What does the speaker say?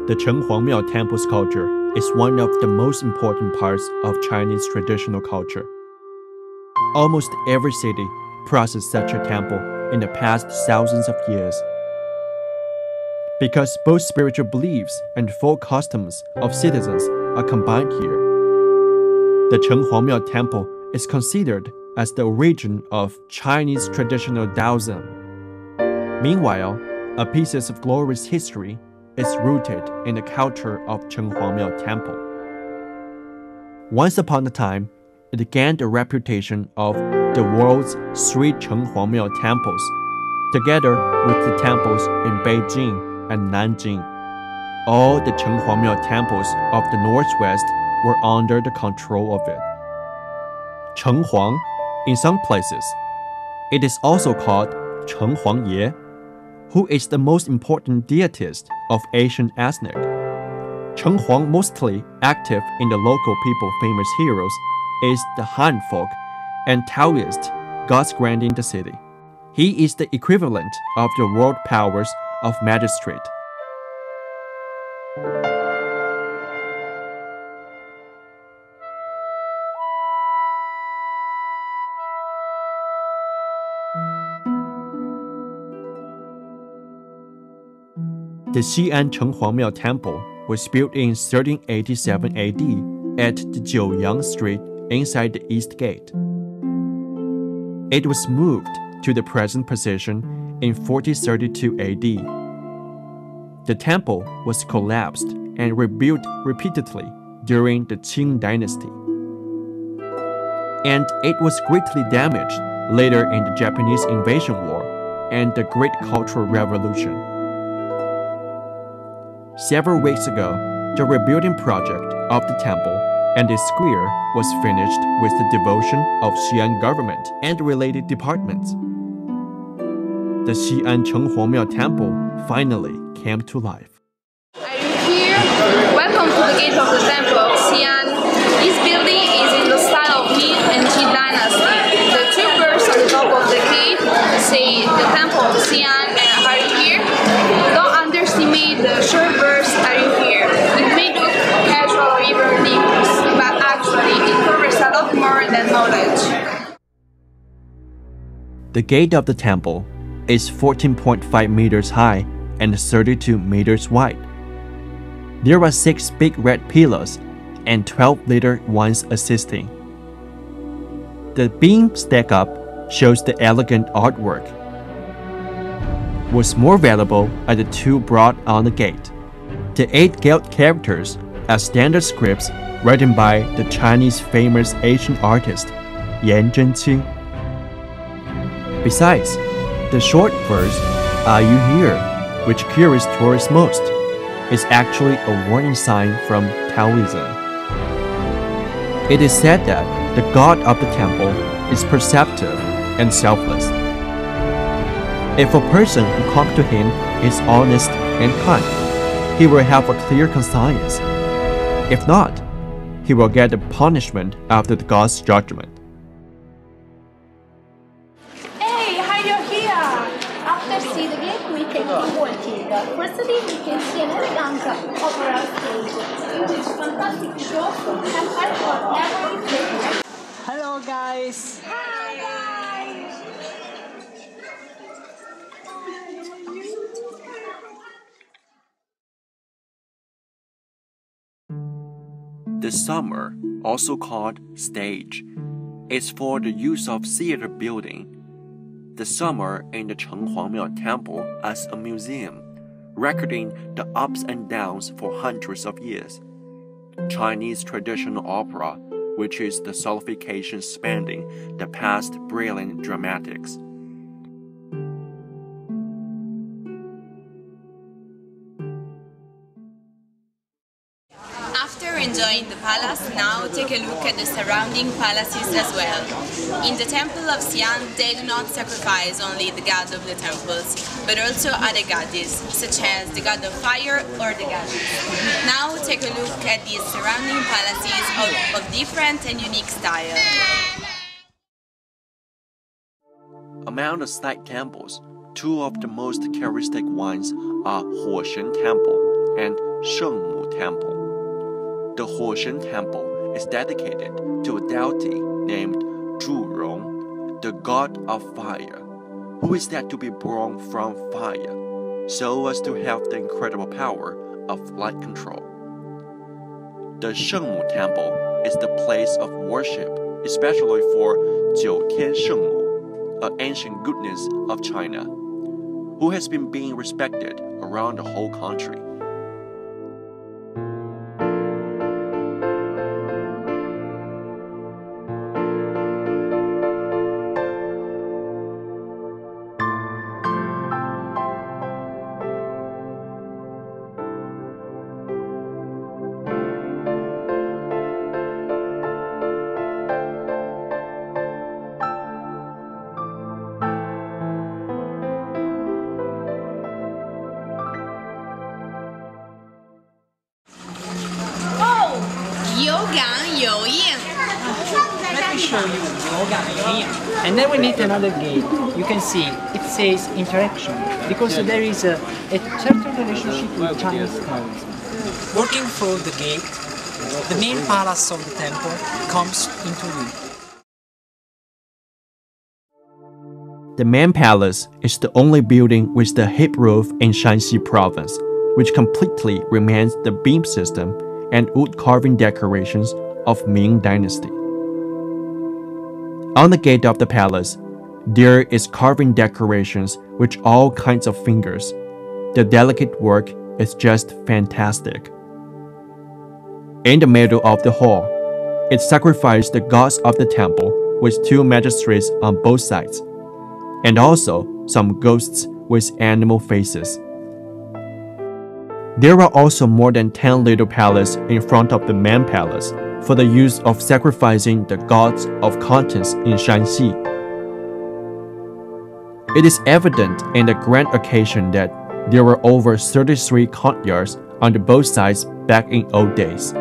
The Chenhuangmiao Temple sculpture is one of the most important parts of Chinese traditional culture. Almost every city processed such a temple in the past thousands of years. Because both spiritual beliefs and folk customs of citizens are combined here, the Chenhuangmiao Temple is considered as the origin of Chinese traditional Taoism. Meanwhile, a piece of glorious history is rooted in the culture of Chenhuangmiao Temple. Once upon a time, it gained the reputation of the world's 3 Chenhuangmiao temples, together with the temples in Beijing and Nanjing. All the Chenhuangmiao temples of the Northwest were under the control of it. Chenhuang, in some places, it is also called Chenhuangye, who is the most important deitist of Asian ethnic. Chenhuang, mostly active in the local people famous heroes, is the Han folk and Taoist gods granting the city. He is the equivalent of the world powers of magistrate. The Xi'an Chenhuangmiao Temple was built in 1387 AD at the Jiuyang Street inside the East Gate. It was moved to the present position in 1432 AD. The temple was collapsed and rebuilt repeatedly during the Qing dynasty. And it was greatly damaged later in the Japanese Invasion War and the Great Cultural Revolution. Several weeks ago, the rebuilding project of the temple and its square was finished with the devotion of Xi'an government and related departments. The Xi'an Chenhuangmiao Temple finally came to life. Are you here? Welcome to the gate of the Temple of Xi'an. This building is in the style of Ming and Qing dynasty. The 2 birds on the top of the gate say the Temple of Xi'an and are you here? Don't underestimate the short bursts are you here. It may look casual or even ridiculous, but actually it covers a lot more than knowledge. The gate of the temple is 14.5 meters high and 32 meters wide. There are 6 big red pillars and 12 little ones assisting. The beam stack up shows the elegant artwork. What's more valuable are the 2 brought on the gate. The 8 gilt characters are standard scripts written by the Chinese famous Asian artist Yan Zhenqing. Besides, the short verse, "Are you here?" which curious tourists most, is actually a warning sign from Taoism. It is said that the god of the temple is perceptive and selfless. If a person who comes to him is honest and kind, he will have a clear conscience. If not, he will get the punishment after the god's judgment. Hey, how you here? After seeing the gate, we take a walking. Firstly, we can see an elegant opera stage in which fantastic shows and art for every flavor. Hello, guys. Hi, guys. The summer, also called stage, is for the use of theater building. The summer in the Chenhuangmiao Temple as a museum, recording the ups and downs for hundreds of years. Chinese traditional opera, which is the solidification spanning the past brilliant dramatics. After enjoying the palace, now take a look at the surrounding palaces as well. In the Temple of Xi'an, they do not sacrifice only the god of the temples, but also other goddesses, such as the god of fire or the goddess. Now take a look at these surrounding palaces of different and unique style. Among the side temples, 2 of the most characteristic ones are Huoshen Temple and 圣母 Temple. The Huoshen Temple is dedicated to a deity named Zhu Rong, the god of fire, who is said to be born from fire, so as to have the incredible power of light control. The Shengmu Temple is the place of worship, especially for Jiu Tian Shengmu, an ancient goddess of China, who has been being respected around the whole country. Let me show you and then we need another gate. You can see it says interaction because there is a certain relationship with Chinese Taoism. Working through the gate, the main palace of the temple comes into view. The main palace is the only building with the hip roof in Shanxi province, which completely remains the beam system and wood carving decorations of Ming Dynasty. On the gate of the palace, there is carving decorations with all kinds of fingers. The delicate work is just fantastic. In the middle of the hall, it sacrificed the gods of the temple with 2 magistrates on both sides, and also some ghosts with animal faces. There are also more than 10 little palaces in front of the main palace for the use of sacrificing the gods of contents in Shanxi. It is evident in the grand occasion that there were over 33 courtyards on both sides back in old days.